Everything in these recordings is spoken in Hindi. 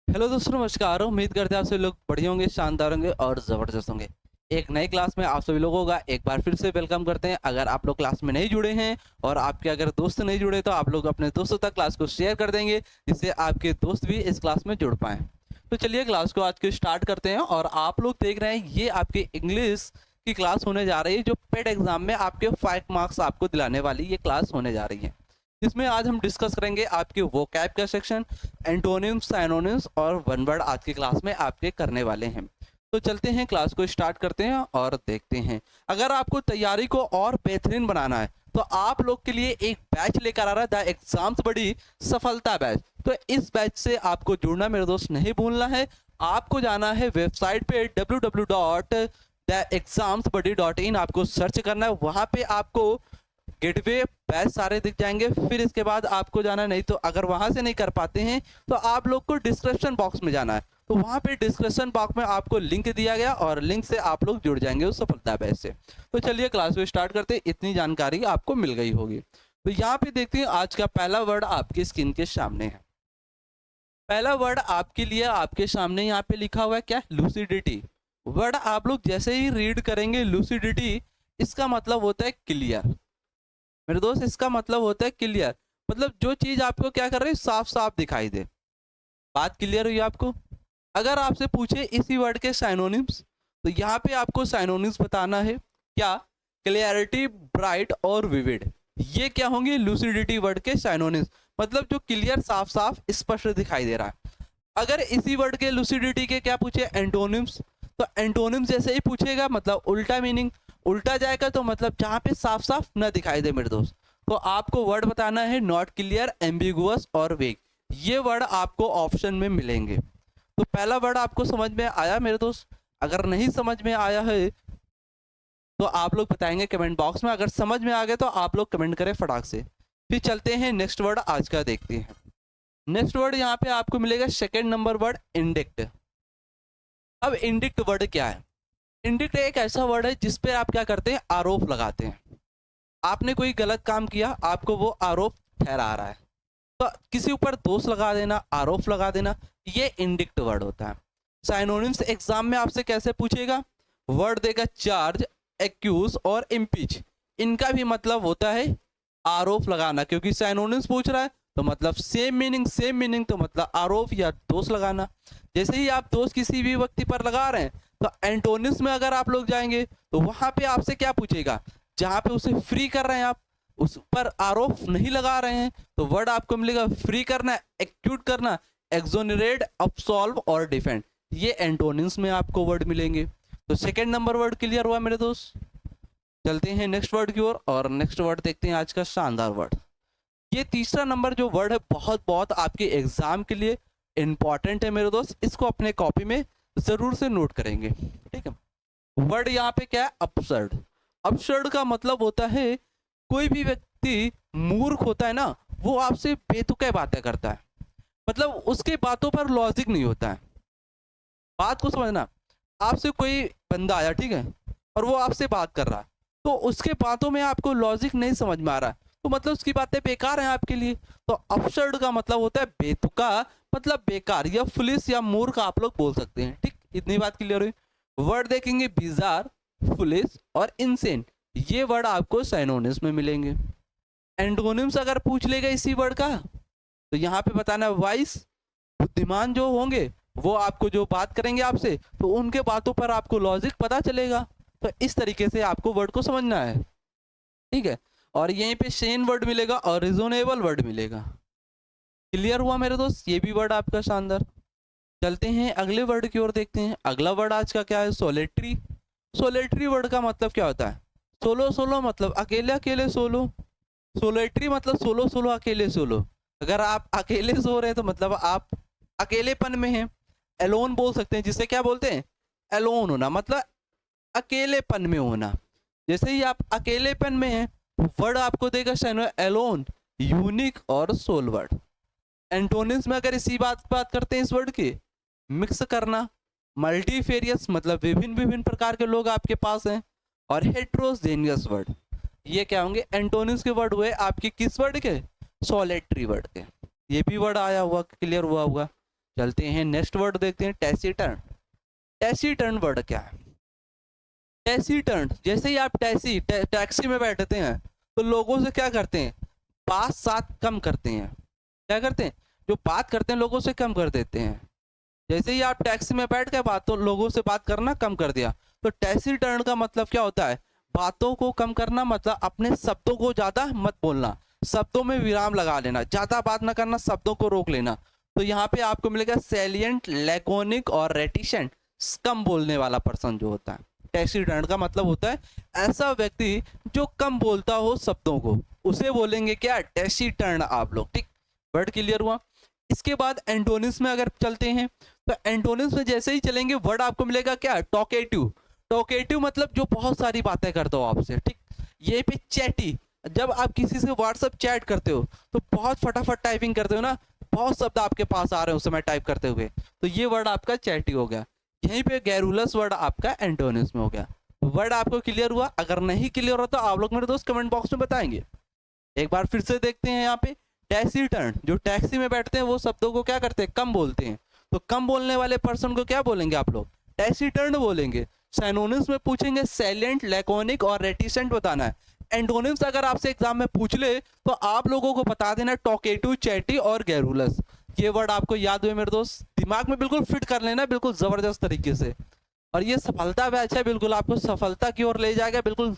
हेलो दोस्तों, नमस्कार। उम्मीद करते हैं आप सभी लोग बढ़िया होंगे, शानदार होंगे और ज़बरदस्त होंगे। एक नई क्लास में आप सभी लोगों का एक बार फिर से वेलकम करते हैं। अगर आप लोग क्लास में नहीं जुड़े हैं और आपके अगर दोस्त नहीं जुड़े तो आप लोग अपने दोस्तों तक क्लास को शेयर कर देंगे, जिससे आपके दोस्त भी इस क्लास में जुड़ पाएँ। तो चलिए क्लास को आज की स्टार्ट करते हैं। और आप लोग देख रहे हैं ये आपकी इंग्लिश की क्लास होने जा रही है, जो पेड एग्जाम में आपके 5 मार्क्स आपको दिलाने वाली ये क्लास होने जा रही है। इसमें आज हम डिस्कस करेंगे आपके वोकैब का सेक्शन, एंटोनिम्स, साइनोनिम्स और वन वर्ड आज की क्लास में आपके करने वाले हैं। तो चलते हैं, क्लास को स्टार्ट करते हैं और देखते हैं। अगर आपको तैयारी को और बेहतरीन बनाना है तो आप लोग के लिए एक बैच लेकर आ रहा है, द एग्जाम्स बड़ी सफलता बैच। तो इस बैच से आपको जुड़ना मेरे दोस्त नहीं भूलना है। आपको जाना है वेबसाइट पे www.theexamsbuddy.in, आपको सर्च करना है। वहाँ पे आपको गेटवे बैच सारे दिख जाएंगे। फिर इसके बाद आपको जाना, नहीं तो अगर वहां से नहीं कर पाते हैं तो आप लोग को डिस्क्रिप्शन बॉक्स में जाना है। तो वहां पे डिस्क्रिप्शन बॉक्स में आपको लिंक दिया गया और लिंक से आप लोग जुड़ जाएंगे उस सफलता बैच से। तो चलिए क्लास को स्टार्ट करते हैं। इतनी जानकारी आपको मिल गई होगी। तो यहाँ पे देखते हैं आज का पहला वर्ड आपकी स्क्रीन के सामने है। पहला वर्ड आपके लिए आपके सामने यहाँ पे लिखा हुआ है, क्या? लूसिडिटी। वर्ड आप लोग जैसे ही रीड करेंगे लूसिडिटी, इसका मतलब होता है क्लियर। मेरे दोस्त, इसका मतलब होता है क्लियर, मतलब जो चीज आपको क्या कर रही है, साफ साफ दिखाई दे। बात क्लियर हुई आपको? अगर आपसे पूछे इसी वर्ड के साइनोनिम्स, तो यहाँ पे आपको साइनोनिम्स बताना है। क्या? क्लियरिटी, ब्राइट और विविड। ये क्या होंगे? लूसिडिटी वर्ड के साइनोनिम्स, मतलब जो क्लियर, साफ साफ, स्पष्ट दिखाई दे रहा है। अगर इसी वर्ड के लूसिडिटी के क्या पूछे, एंटोनिम्स, तो एंटोनिम्स जैसे ही पूछेगा मतलब उल्टा मीनिंग। उल्टा जाएगा तो मतलब जहाँ पे साफ साफ न दिखाई दे मेरे दोस्त। तो आपको वर्ड बताना है नॉट क्लियर, एम्बिगुअस और वेग। ये वर्ड आपको ऑप्शन में मिलेंगे। तो पहला वर्ड आपको समझ में आया मेरे दोस्त? अगर नहीं समझ में आया है तो आप लोग बताएंगे कमेंट बॉक्स में। अगर समझ में आ गए तो आप लोग कमेंट करें फटाक से। फिर चलते हैं नेक्स्ट वर्ड आज का देखते हैं। नेक्स्ट वर्ड यहाँ पे आपको मिलेगा सेकेंड नंबर वर्ड, इंडिक्ट। अब इंडिक्ट वर्ड क्या है? इंडिक्ट एक ऐसा वर्ड है जिसपे आप क्या करते हैं, आरोप लगाते हैं। आपने कोई गलत काम किया, आपको वो आरोप ठहरा रहा है, तो किसी ऊपर दोष लगा देना, आरोप लगा देना, ये इंडिक्ट वर्ड होता है। साइनोनिम्स एग्जाम में आपसे कैसे पूछेगा? वर्ड देगा चार्ज, एक्यूज और इम्पीच। इनका भी मतलब होता है आरोप लगाना, क्योंकि साइनोनिम्स पूछ रहा है तो मतलब सेम मीनिंग, सेम मीनिंग तो मतलब आरोप या दोष लगाना। जैसे ही आप दोष किसी भी व्यक्ति पर लगा रहे हैं, तो एंटोनिम्स में अगर आप लोग जाएंगे तो वहां पे आपसे क्या पूछेगा, जहां पे उसे फ्री कर रहे हैं, आप उस पर आरोप नहीं लगा रहे हैं, तो वर्ड आपको मिलेगा फ्री करना, एक्यूट करना, एक्सोनरेट, अब्सॉल्व और डिफेंड। ये एंटोनिम्स में आपको वर्ड मिलेंगे। तो सेकंड नंबर वर्ड क्लियर हुआ मेरे दोस्त। चलते हैं नेक्स्ट वर्ड की ओर और नेक्स्ट वर्ड देखते हैं आज का शानदार वर्ड। ये तीसरा नंबर जो वर्ड है बहुत बहुत आपके एग्जाम के लिए इंपॉर्टेंट है मेरे दोस्त। इसको अपने कॉपी में जरूर से नोट करेंगे, ठीक है? वर्ड यहाँ पे क्या है, अपसर्ड। अपसर्ड का मतलब होता है कोई भी व्यक्ति मूर्ख होता है ना, वो आपसे बेतुके बातें करता है, मतलब उसके बातों पर लॉजिक नहीं होता है। बात को समझना, आपसे कोई बंदा आया, ठीक है, और वो आपसे बात कर रहा है, तो उसके बातों में आपको लॉजिक नहीं समझ में आ रहा है, तो मतलब उसकी बातें बेकार हैं आपके लिए। तो अपसर्ड का मतलब होता है बेतुका, मतलब बेकार, या फुलिश या मूर्ख आप लोग बोल सकते हैं, ठीक? इतनी बात क्लियर हुई। वर्ड देखेंगे बिजार, फुलिश और इनसेन। ये वर्ड आपको साइनोनिम्स में मिलेंगे। एंटोनिम्स अगर पूछ लेगा इसी वर्ड का, तो यहाँ पे बताना वाइस, बुद्धिमान जो होंगे वो आपको जो बात करेंगे आपसे, तो उनके बातों पर आपको लॉजिक पता चलेगा। तो इस तरीके से आपको वर्ड को समझना है, ठीक है? और यहीं पे सेन वर्ड मिलेगा और रिजोनेबल वर्ड मिलेगा। क्लियर हुआ मेरे दोस्त? ये भी वर्ड आपका शानदार। चलते हैं अगले वर्ड की ओर, देखते हैं अगला वर्ड आज का क्या है, सोलेट्री। सोलेट्री वर्ड का मतलब क्या होता है? सोलो, सोलो मतलब अकेले अकेले, सोलो। सोलेट्री मतलब सोलो, सोलो अकेले, सोलो। अगर आप अकेले सो रहे हैं तो मतलब आप अकेलेपन में हैं। एलोन बोल सकते हैं, जिसे क्या बोलते हैं, एलोन होना, मतलब अकेलेपन में होना। जैसे ही आप अकेलेपन में हैं, वर्ड आपको देगा एलोन, यूनिक और सोल वर्ड। एंटोनिम्स में अगर इसी बात करते हैं इस वर्ड की, मिक्स करना, मल्टीफेरियस मतलब विभिन्न विभिन्न प्रकार के लोग आपके पास हैं, और हेट्रोजेनियस वर्ड। ये क्या होंगे, एंटोनिम्स के वर्ड हुए आपके किस वर्ड के, सोलेट्री वर्ड के। ये भी वर्ड आया हुआ, क्लियर हुआ होगा। चलते हैं नेक्स्ट वर्ड देखते हैं, टैसीटर्न। टैसीटर्न वर्ड क्या है? टैसीटर्न, जैसे ही आप टैक्सी में बैठते हैं तो लोगों से क्या करते हैं, बात साथ कम करते हैं। क्या करते हैं, जो बात करते हैं लोगों से कम कर देते हैं। जैसे ही आप टैक्सी में बैठ गए बात, तो लोगों से बात करना कम कर दिया। तो टैसीटर्न का मतलब क्या होता है, बातों को कम करना, मतलब अपने शब्दों को ज्यादा मत बोलना, शब्दों में विराम लगा लेना, ज्यादा बात ना करना, शब्दों को रोक लेना। तो यहाँ पे आपको मिलेगा सैलिएंट, लैकोनिक और रेटिसेंट, कम बोलने वाला पर्सन जो होता है। टैसीटर्न का मतलब होता है ऐसा व्यक्ति जो कम बोलता हो शब्दों को, उसे बोलेंगे क्या, टैसीटर्न आप लोग। ठीक, वर्ड क्लियर हुआ। इसके बाद एंटोनिम्स में अगर चलते हैं तो एंटोनिम्स में जैसे ही चलेंगे वर्ड आपको मिलेगा क्या, टॉकेटिव। टॉकेटिव मतलब जो बहुत सारी बातें करता हो आपसे। ठीक, ये पे चैटी, जब आप किसी से व्हाट्सएप चैट करते हो तो बहुत फटाफट टाइपिंग करते हो ना, बहुत शब्द आपके पास आ रहे हैं उस समय टाइप करते हुए, तो ये वर्ड आपका चैटी हो गया। यहीं पे गैरुलस वर्ड आपका एंटोनिम्स में हो गया। वर्ड आपको क्लियर हुआ? अगर नहीं क्लियर हो तो आप लोग मेरे दोस्त कमेंट बॉक्स में बताएंगे। एक बार फिर से देखते हैं यहाँ पे, टैसीटर्न, जो टैक्सी में बैठते हैं वो शब्दों को क्या करते हैं, कम बोलते हैं। तो कम बोलने वाले पर्सन को क्या बोलेंगे आप लोग, टैसीटर्न बोलेंगे। सिनोनिम्स में पूछेंगे सैलिएंट, लैकोनिक और रेटिसेंट बताना है। एंटोनिम्स अगर आपसे एग्जाम में पूछ ले तो आप लोगों को बता देना टॉकेटिव, चैटी और गैरुलस। ये वर्ड आपको याद हुए मेरे दोस्त, दिमाग में बिल्कुल फिट कर लेना बिल्कुल जबरदस्त तरीके से। और ये सफलता बैच है, बिल्कुल आपको सफलता की ओर ले जाएगा, बिल्कुल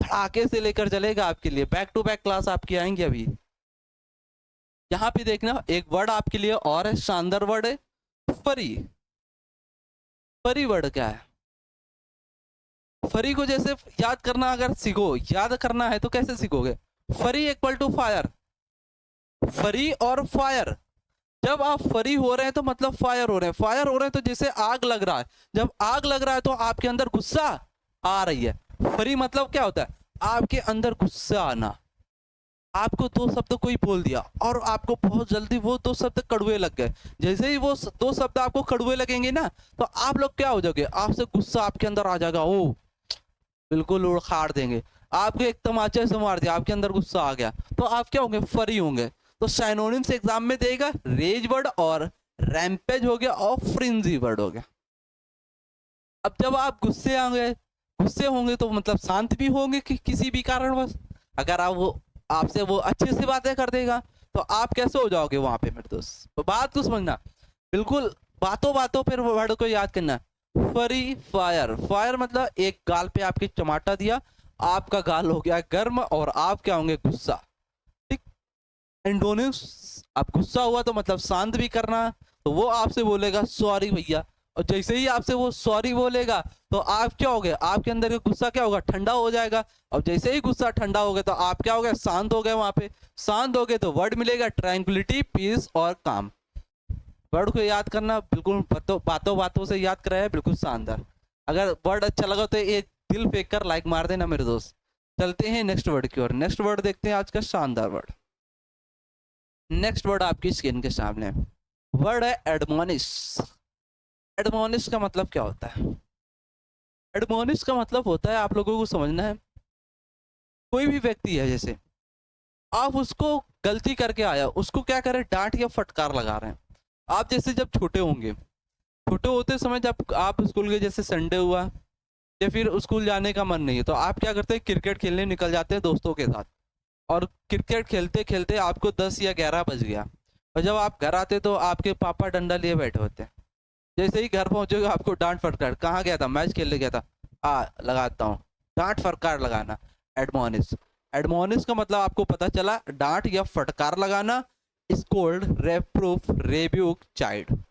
धड़ाके से लेकर चलेगा आपके लिए। बैक टू बैक क्लास आपकी आएंगी अभी। यहाँ पे देखना एक वर्ड आपके लिए और है, शानदार वर्ड है, फरी। फरी वर्ड क्या है? फरी को जैसे याद करना, अगर सीखो याद करना है तो कैसे सीखोगे, फरी इक्वल टू फायर। फरी और फायर, जब आप फरी हो रहे हैं तो मतलब फायर हो रहे हैं। फायर हो रहे हैं तो जैसे आग लग रहा है, जब आग लग रहा है तो आपके अंदर गुस्सा आ रही है। फरी मतलब क्या होता है, आपके अंदर गुस्सा आना। आपको दो शब्द कोई बोल दिया और आपको बहुत जल्दी वो दो शब्द कड़वे लग गए। जैसे ही वो दो शब्द आपको कड़वे लगेंगे ना, तो आप लोग क्या हो जाओगे, आपसे गुस्सा आपके अंदर आ जाएगा, ओ बिल्कुल उखाड़ देंगे। आपको एक तमाचे से मार दिया, आपके अंदर गुस्सा आ गया, तो आप क्या होंगे, फरी होंगे। तो सिनोनिम्स एग्जाम में देगा रेज वर्ड और रैम्पेज हो गया और फ्रिंजी वर्ड हो गया। अब जब आप गुस्से होंगे तो मतलब शांत भी होंगे कि किसी भी कारणवश। अगर आप वो आपसे वो अच्छे से बातें कर देगा तो आप कैसे हो जाओगे वहां पे मेरे दोस्त। तो बात को समझना, बिल्कुल बातों बातों पर वर्ड को याद करना। फरी, फायर। फायर मतलब एक गाल पे आपके चमाटा दिया, आपका गाल हो गया गर्म और आप क्या होंगे, गुस्सा। ठीक, एंटोनिम्स, आप गुस्सा हुआ तो मतलब शांत भी करना, तो वो आपसे बोलेगा सॉरी भैया। और जैसे ही आपसे वो सॉरी बोलेगा तो आप क्या होगे, आपके अंदर का गुस्सा क्या होगा, ठंडा हो जाएगा। और जैसे ही गुस्सा ठंडा हो गया तो आप क्या हो गए, शांत हो गए। वहां पे शांत हो गए तो वर्ड मिलेगा ट्रैंक्विलिटी, पीस और काम। वर्ड को याद करना, बिल्कुल बातों बातों से याद कराया, बिल्कुल शानदार। अगर वर्ड अच्छा लगा तो एक दिल फेंक कर लाइक मार देना मेरे दोस्त। चलते हैं नेक्स्ट वर्ड की ओर। नेक्स्ट वर्ड देखते हैं आज का शानदार वर्ड। नेक्स्ट वर्ड आपकी स्क्रीन के सामने, वर्ड है एडमोनिश। एडमोनिश का मतलब क्या होता है? एडमोनिश का मतलब होता है, आप लोगों को समझना है, कोई भी व्यक्ति है, जैसे आप उसको गलती करके आया, उसको क्या करें, डांट या फटकार लगा रहे हैं। आप जैसे जब छोटे होंगे, छोटे होते समय जब आप स्कूल के, जैसे संडे हुआ या फिर स्कूल जाने का मन नहीं है, तो आप क्या करते हैं, क्रिकेट खेलने निकल जाते हैं दोस्तों के साथ। और क्रिकेट खेलते खेलते आपको 10 या 11 बज गया, और जब आप घर आते तो आपके पापा डंडा लिए बैठे होते हैं। जैसे ही घर पहुंचोगे आपको डांट फटकार, कहाँ गया था, मैच खेलने गया था, लगाता हूँ, डांट फटकार लगाना, एडमोनिश। एडमोनिश का मतलब आपको पता चला, डांट या फटकार लगाना, स्कोल्ड, रेप्रूफ, रेब्यूक, चाइल्ड।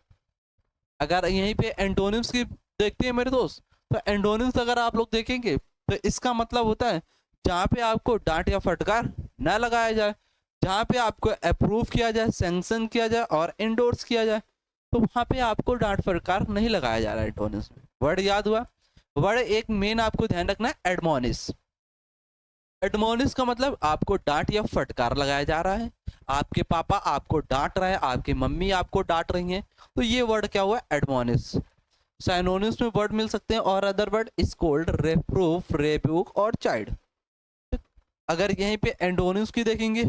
अगर यहीं पे एंटोनिम्स की देखते हैं मेरे दोस्त, तो एंटोनिम्स अगर आप लोग देखेंगे तो इसका मतलब होता है जहाँ पे आपको डांट या फटकार न लगाया जाए, जहाँ पे आपको अप्रूव किया जाए, सैंक्शन किया जाए और इंडोर्स किया जाए, तो वहाँ पे आपको डांट फटकार नहीं लगाया जा रहा है एडमोनिश में। वर्ड याद हुआ? वर्ड एक मेन आपको ध्यान रखना है, एडमोनिश। एडमोनिश का मतलब आपको डांट या फटकार लगाया जा रहा है, आपके पापा आपको डांट रहे हैं, आपकी मम्मी आपको डांट रही हैं, तो ये वर्ड क्या हुआ, एडमोनिश। सिनोनिम्स में वर्ड मिल सकते हैं और अदर वर्ड, स्कोल्ड, रेप्रूफ, रेब्यूक और चाइल्ड। अगर यहीं पे एंटोनिम्स की देखेंगे,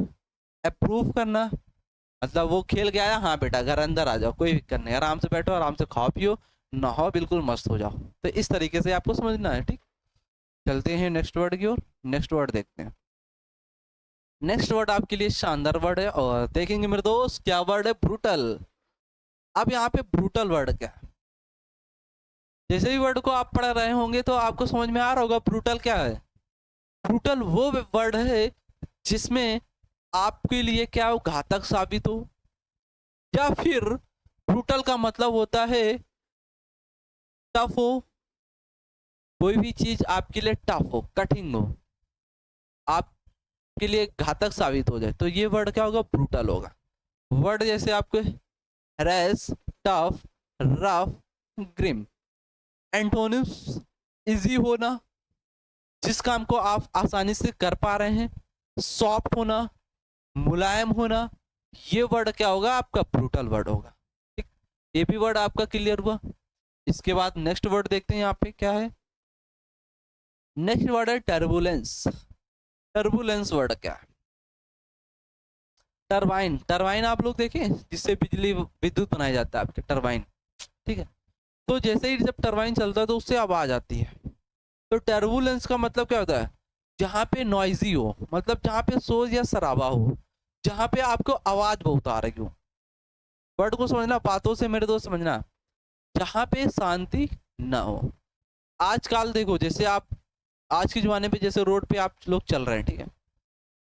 अप्रूव करना, मतलब वो खेल के आया, हाँ बेटा घर अंदर आ जाओ, कोई दिक्कत नहीं, आराम से बैठो, आराम से खाओ पियो, नहाओ, बिल्कुल मस्त हो जाओ। तो इस तरीके से आपको समझना है, ठीक। चलते हैं नेक्स्ट वर्ड की ओर। नेक्स्ट वर्ड देखते हैं। नेक्स्ट वर्ड आपके लिए शानदार वर्ड है, और देखेंगे मेरे दोस्त क्या वर्ड है, ब्रूटल। अब यहाँ पे ब्रूटल वर्ड क्या है? जैसे ही वर्ड को आप पढ़ रहे होंगे तो आपको समझ में आ रहा होगा ब्रूटल क्या है। ब्रूटल वो वर्ड है जिसमें आपके लिए क्या हो, घातक साबित हो, या फिर ब्रूटल का मतलब होता है टफ हो, कोई भी चीज आपके लिए टफ हो, कठिन हो, आपके लिए घातक साबित हो जाए, तो ये वर्ड क्या होगा, ब्रूटल होगा। वर्ड जैसे आपके rash, tough, rough, grim. Antonyms, easy होना, जिस काम को आप आसानी से कर पा रहे हैं, सॉफ्ट होना, मुलायम होना, ये वर्ड क्या होगा आपका, ब्रूटल वर्ड होगा, ठीक। ये भी वर्ड आपका क्लियर हुआ। इसके बाद नेक्स्ट वर्ड देखते हैं यहाँ पे क्या है। नेक्स्ट वर्ड है टर्बुलेंस। टर्बुलेंस वर्ड क्या है? टरबाइन। टरबाइन आप लोग देखें, जिससे बिजली विद्युत बनाया जाता है, आपके टरबाइन, ठीक है। तो जैसे ही जब टरबाइन चलता है तो उससे आवाज आती है। तो टर्बुलेंस का मतलब क्या होता है, जहाँ पे नॉइजी हो, मतलब जहाँ पे शोर या शराबा हो, जहाँ पे आपको आवाज बहुत आ रही हो। वर्ड को समझना, बातों से मेरे दोस्त समझना, जहाँ पे शांति ना हो। आजकल देखो, जैसे आप आज के ज़माने पे जैसे रोड पे आप लोग चल रहे हैं, ठीक है,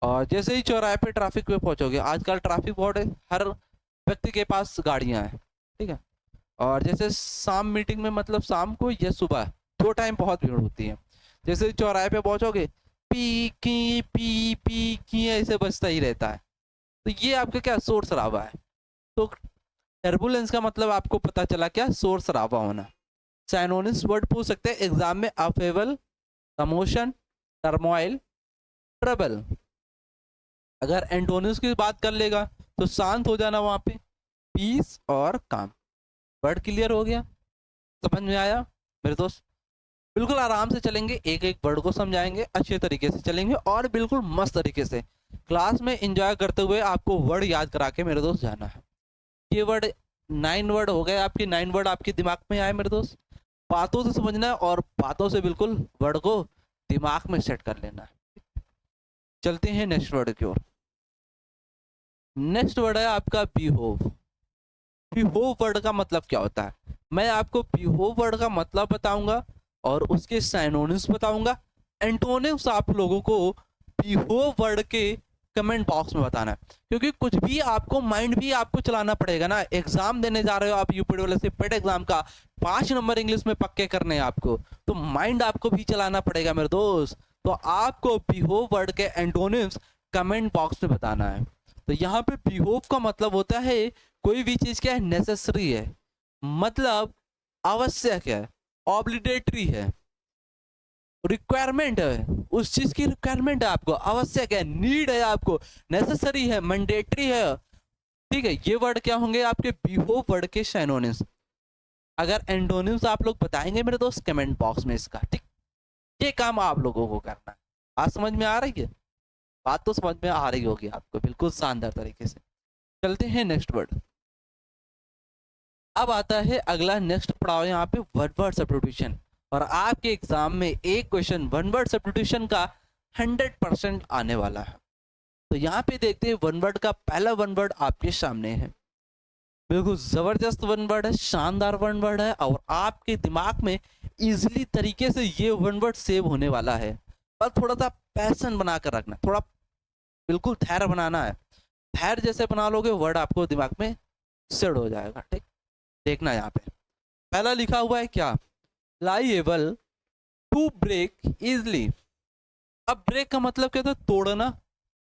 और जैसे ही चौराहे पे ट्रैफिक पे पहुंचोगे, आजकल ट्रैफिक बहुत है, हर व्यक्ति के पास गाड़ियां हैं, ठीक है। और जैसे शाम मीटिंग में, मतलब शाम को या सुबह, दो टाइम बहुत भीड़ होती है। जैसे ही चौराहे पे पहुंचोगे, पी की ऐसे बजता ही रहता है। तो ये आपका क्या, शोर शराबा है। तो टर्बुलेंस का मतलब आपको पता चला क्या, शोर शराबा होना। साइनोनिम्स वर्ड पूछ सकते हैं एग्जाम में, अफेबल, कमोशन, टर्मोइल, ट्रबल। अगर एंटोनिम्स की बात कर लेगा तो शांत हो जाना वहां पे, पीस और काम। वर्ड क्लियर हो गया, समझ में आया मेरे दोस्त? बिल्कुल आराम से चलेंगे, एक एक वर्ड को समझाएंगे, अच्छे तरीके से चलेंगे और बिल्कुल मस्त तरीके से क्लास में एंजॉय करते हुए आपको वर्ड याद करा के मेरे दोस्त जाना है। ये वर्ड 9 वर्ड हो गए आपके, 9 वर्ड आपके दिमाग में आए मेरे दोस्त। बातों से समझना है और बातों से बिल्कुल वर्ड को दिमाग में सेट कर लेना है। चलते हैं नेक्स्ट वर्ड की ओर। नेक्स्ट वर्ड है आपका बिहोव। बिहोव वर्ड का मतलब क्या होता है, मैं आपको बिहोव वर्ड का मतलब बताऊंगा और उसके साइनोनिम्स बताऊंगा। एंटोनिम्स आप लोगों को बिहोव वर्ड के कमेंट बॉक्स में बताना है, क्योंकि कुछ भी आपको माइंड भी आपको चलाना पड़ेगा ना। एग्जाम देने जा रहे हो आप यूपी वाले से पेट एग्जाम का, 5 नंबर इंग्लिश में पक्के करने हैं आपको, तो माइंड आपको भी चलाना पड़ेगा मेरे दोस्त। तो आपको बिहोव वर्ड के एंटोनिम्स कमेंट बॉक्स में बताना है। तो यहाँ पे बिहोव का मतलब होता है कोई भी चीज क्या है, नेसेसरी है, मतलब आवश्यक है, ऑब्लिगेटरी है, रिक्वायरमेंट है, उस चीज की रिक्वायरमेंट है आपको, आवश्यक है, नीड है आपको, नेसेसरी है, मैंडेटरी है, ठीक है। ये वर्ड क्या होंगे आपके बिहोव वर्ड के सिनोनिम्स। अगर एंटोनिम्स आप लोग बताएंगे मेरे दोस्त कमेंट बॉक्स में इसका, ठीक। ये काम आप लोगों को करना है। बात समझ में आ रही है? बात तो समझ में आ रही होगी आपको, बिल्कुल शानदार तरीके से। चलते हैं नेक्स्ट वर्ड। अब आता है अगला नेक्स्ट पड़ाव यहाँ पे, वन वर्ड सब्स्टिट्यूशन। और आपके एग्जाम में एक क्वेश्चन वन वर्ड सब्स्टिट्यूशन का 100% आने वाला है। तो यहाँ पे देखते हैं वन वर्ड का पहला वन वर्ड आपके सामने है। बिल्कुल जबरदस्त वन वर्ड है, शानदार वन वर्ड है, और आपके दिमाग में इजीली तरीके से ये वन वर्ड सेव होने वाला है। पर थोड़ा सा पैशन बनाकर रखना, थोड़ा बिल्कुल धैर्य बनाना है। धैर्य जैसे बना लोगे वर्ड आपको दिमाग में सेट हो जाएगा, ठीक। देखना यहाँ पे पहला लिखा हुआ है क्या, लाइएबल टू ब्रेक इजली। अब ब्रेक का मतलब क्या होता है, तोड़ना।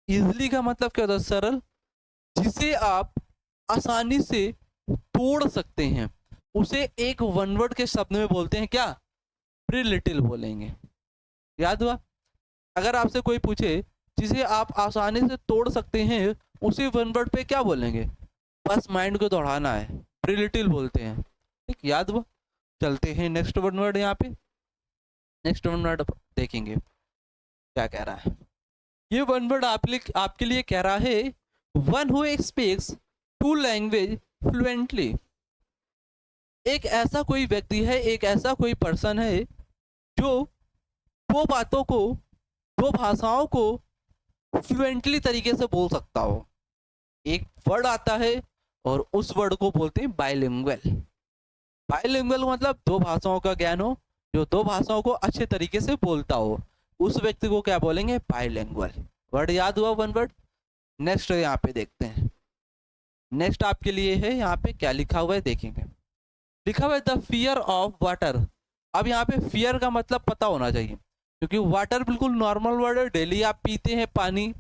इजली का मतलब क्या होता है, सरल, जिसे आप आसानी से तोड़ सकते हैं, उसे एक वन वर्ड के शब्द में बोलते हैं क्या, प्रीलिटिल बोलेंगे। याद हुआ? अगर आपसे कोई पूछे जिसे आप आसानी से तोड़ सकते हैं, उसी वन वर्ड पे क्या बोलेंगे, बस माइंड को दौड़ाना है, प्रीलिटिल बोलते हैं, ठीक। याद हुआ? चलते हैं नेक्स्ट वन वर्ड। यहाँ पे नेक्स्ट वन वर्ड देखेंगे क्या कह रहा है। ये वन वर्ड आपके लिए कह रहा है one who speaks two language fluently. एक ऐसा कोई व्यक्ति है, एक ऐसा कोई पर्सन है जो दो बातों को, दो भाषाओं को फ्लुएंटली तरीके से बोल सकता हो। एक वर्ड आता है और उस वर्ड को बोलते हैं बाइलिंगुअल। बाइलिंगुअल मतलब दो भाषाओं का ज्ञान हो, जो दो भाषाओं को अच्छे तरीके से बोलता हो, उस व्यक्ति को क्या बोलेंगे? बाइलिंगुअल। वर्ड याद हुआ? One word. नेक्स्ट यहाँ पे देखते हैं। नेक्स्ट आपके लिए है, यहाँ पे क्या लिखा हुआ है देखेंगे। लिखा हुआ है द फियर ऑफ वाटर। अब यहाँ पे फियर का मतलब पता होना चाहिए, क्योंकि वाटर बिल्कुल नॉर्मल वर्ड है, डेली आप पीते हैं पानी,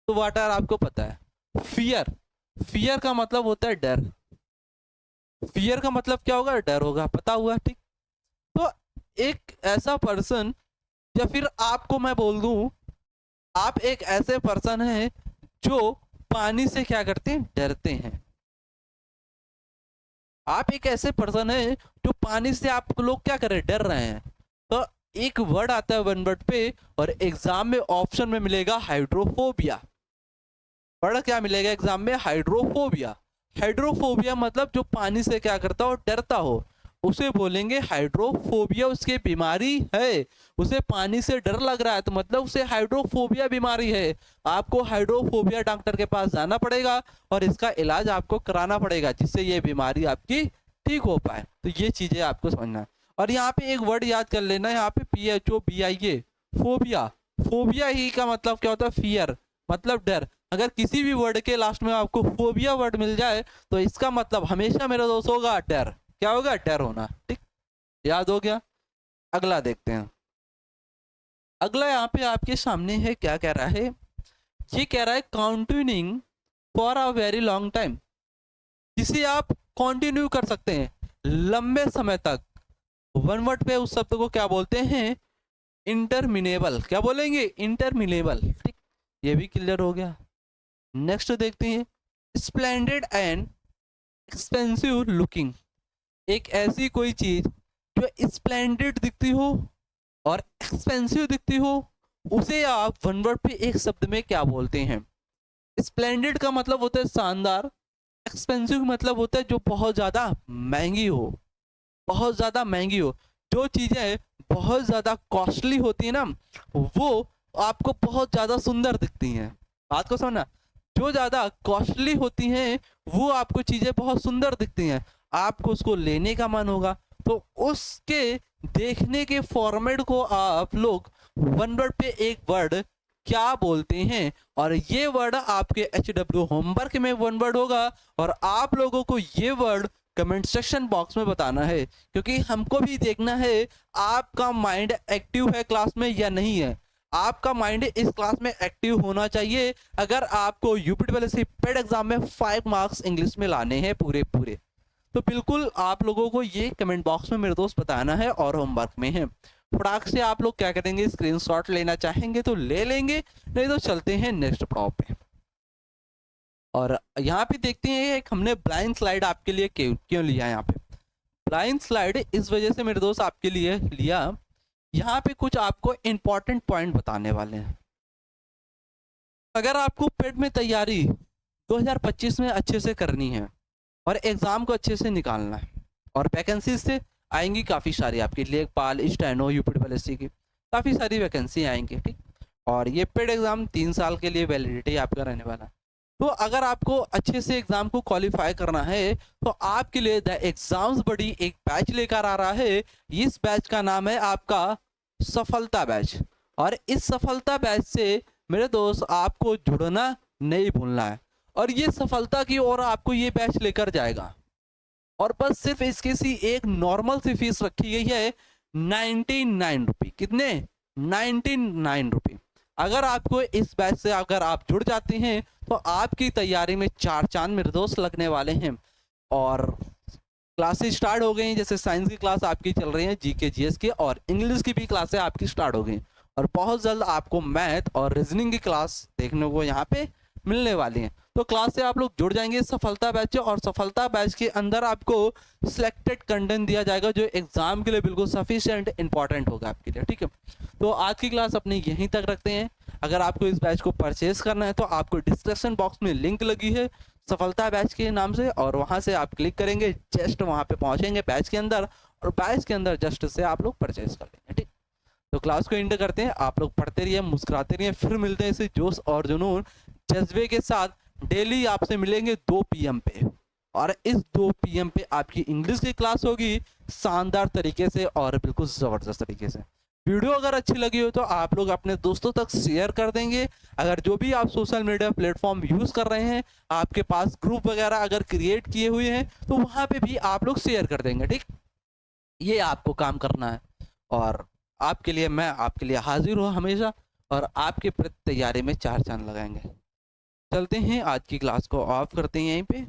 तो वाटर आपको पता है। फियर, फियर का मतलब होता है डर। फियर का मतलब क्या होगा? डर होगा, पता हुआ, ठीक। तो एक ऐसा पर्सन, या फिर आपको मैं बोल दूं, आप एक ऐसे पर्सन हैं जो पानी से क्या करते हैं? डरते हैं। आप एक ऐसे पर्सन है जो पानी से आप लोग क्या कर रहे हैं? डर रहे हैं। तो एक वर्ड आता है वन वर्ड पे, और एग्जाम में ऑप्शन में मिलेगा हाइड्रोफोबिया। वर्ड क्या मिलेगा एग्जाम में? हाइड्रोफोबिया। हाइड्रोफोबिया मतलब जो पानी से क्या करता हो? डरता हो, उसे बोलेंगे हाइड्रोफोबिया। उसकी बीमारी है, उसे पानी से डर लग रहा है, तो मतलब उसे हाइड्रोफोबिया बीमारी है। आपको हाइड्रोफोबिया डॉक्टर के पास जाना पड़ेगा और इसका इलाज आपको कराना पड़ेगा, जिससे ये बीमारी आपकी ठीक हो पाए। तो ये चीजें आपको समझना है। और यहाँ पे एक वर्ड याद कर लेना, यहाँ पे PHOBIA, फोबिया। फोबिया ही का मतलब क्या होता है? फियर, मतलब डर। अगर किसी भी वर्ड के लास्ट में आपको फोबिया वर्ड मिल जाए, तो इसका मतलब हमेशा मेरा दोस्त होगा डर। क्या होगा? डर होना, ठीक। याद हो गया? अगला देखते हैं। अगला यहाँ पे आपके सामने है, क्या कह रहा है? ये कह रहा है continuing for a very long time. जिसे आप कंटिन्यू कर सकते हैं लंबे समय तक। वन वर्ड पे उस शब्द को क्या बोलते हैं? इंटरमिनेबल। क्या बोलेंगे? इंटरमिनेबल, ठीक। ये भी क्लियर हो गया। नेक्स्ट देखते हैं, स्प्लेंडेड एंड एक्सपेंसिव लुकिंग। एक ऐसी कोई चीज जो स्प्लेंडेड दिखती हो और एक्सपेंसिव दिखती हो, उसे आप वन वर्ड पे एक शब्द में क्या बोलते हैं? स्प्लेंडेड का मतलब होता है शानदार, एक्सपेंसिव मतलब होता है जो बहुत ज्यादा महंगी हो, बहुत ज्यादा महंगी हो। जो चीजें बहुत ज्यादा कॉस्टली होती है ना, वो आपको बहुत ज्यादा सुंदर दिखती हैं। बात को समझना, जो ज्यादा कॉस्टली होती हैं वो आपको चीजें बहुत सुंदर दिखती हैं, आपको उसको लेने का मन होगा। तो उसके देखने के फॉर्मेट को आप लोग वन वर्ड पे एक वर्ड क्या बोलते हैं? और ये वर्ड आपके HW होमवर्क में वन वर्ड होगा, और आप लोगों को ये वर्ड कमेंट सेक्शन बॉक्स में बताना है, क्योंकि हमको भी देखना है आपका माइंड एक्टिव है क्लास में या नहीं है। आपका माइंड इस क्लास में एक्टिव होना चाहिए अगर आपको UPTSC पेड एग्जाम में 5 मार्क्स इंग्लिश में लाने हैं पूरे पूरे। तो बिल्कुल आप लोगों को ये कमेंट बॉक्स में मेरे दोस्त बताना है, और होमवर्क में है। फटाक से आप लोग क्या करेंगे? स्क्रीनशॉट लेना चाहेंगे तो ले लेंगे, नहीं तो चलते हैं नेक्स्ट पड़ाव पे। और यहाँ पे देखते हैं, एक हमने ब्लाइंड स्लाइड आपके लिए क्यों लिया है। यहाँ पे ब्लाइंड स्लाइड इस वजह से मेरे दोस्त आपके लिए लिया, यहाँ पे कुछ आपको इंपॉर्टेंट पॉइंट बताने वाले हैं। अगर आपको पेड में तैयारी 2025 में अच्छे से करनी है और एग्जाम को अच्छे से निकालना है, और वैकेंसी से आएंगी काफ़ी सारी आपके लिए, पाल, स्टेनो, UPTSC की काफ़ी सारी वैकेंसी आएंगी, ठीक। और ये पेड एग्जाम 3 साल के लिए वैलिडिटी आपका रहने वाला है। तो अगर आपको अच्छे से एग्जाम को क्वालिफाई करना है, तो आपके लिए द एग्जाम्स बडी एक बैच लेकर आ रहा है। इस बैच का नाम है आपका सफलता बैच, और इस सफलता बैच से मेरे दोस्त आपको जुड़ना नहीं भूलना है, और ये सफलता की ओर आपको ये बैच लेकर जाएगा। और बस सिर्फ इसकी सी एक नॉर्मल सी फीस रखी गई है 99 रुपये। कितने? 99 रुपये। अगर आपको इस बैच से अगर आप जुड़ जाते हैं तो आपकी तैयारी में 4 चांद मेरे दोस्त लगने वाले हैं। और क्लासेस स्टार्ट हो गई, जैसे साइंस की क्लास आपकी चल रही है, GK GS की, और इंग्लिश की भी क्लासें आपकी स्टार्ट हो गई, और बहुत जल्द आपको मैथ और रीजनिंग की क्लास देखने को यहाँ पे मिलने वाली हैं। तो क्लास से आप लोग जुड़ जाएंगे सफलता बैच से, और सफलता बैच के अंदर आपको सिलेक्टेड कंटेंट दिया जाएगा जो एग्जाम के लिए बिल्कुल सफिशिएंट इंपॉर्टेंट होगा आपके लिए, ठीक है। तो आज की क्लास अपने यहीं तक रखते हैं। अगर आपको इस बैच को परचेज करना है तो आपको डिस्क्रिप्शन बॉक्स में लिंक लगी है, सफलता बैच के नाम से, और वहाँ से आप क्लिक करेंगे, जस्ट वहाँ पे पहुँचेंगे बैच के अंदर, और बैच के अंदर जस्ट से आप लोग परचेज कर लेंगे। ठीक, तो क्लास को एंड करते हैं। आप लोग पढ़ते रहिए, मुस्कुराते रहिए, फिर मिलते हैं इसी जोश और जुनून जज्बे के साथ। डेली आपसे मिलेंगे 2 PM पे, और इस 2 PM पे आपकी इंग्लिश की क्लास होगी शानदार तरीके से और बिल्कुल ज़बरदस्त तरीके से। वीडियो अगर अच्छी लगी हो तो आप लोग अपने दोस्तों तक शेयर कर देंगे। अगर जो भी आप सोशल मीडिया प्लेटफॉर्म यूज़ कर रहे हैं, आपके पास ग्रुप वगैरह अगर क्रिएट किए हुए हैं, तो वहाँ पे भी आप लोग शेयर कर देंगे। ठीक, ये आपको काम करना है, और आपके लिए मैं आपके लिए हाजिर हूँ हमेशा, और आपके प्रति तैयारी में 4 चांद लगाएंगे। चलते हैं, आज की क्लास को ऑफ करते हैं यहीं पे।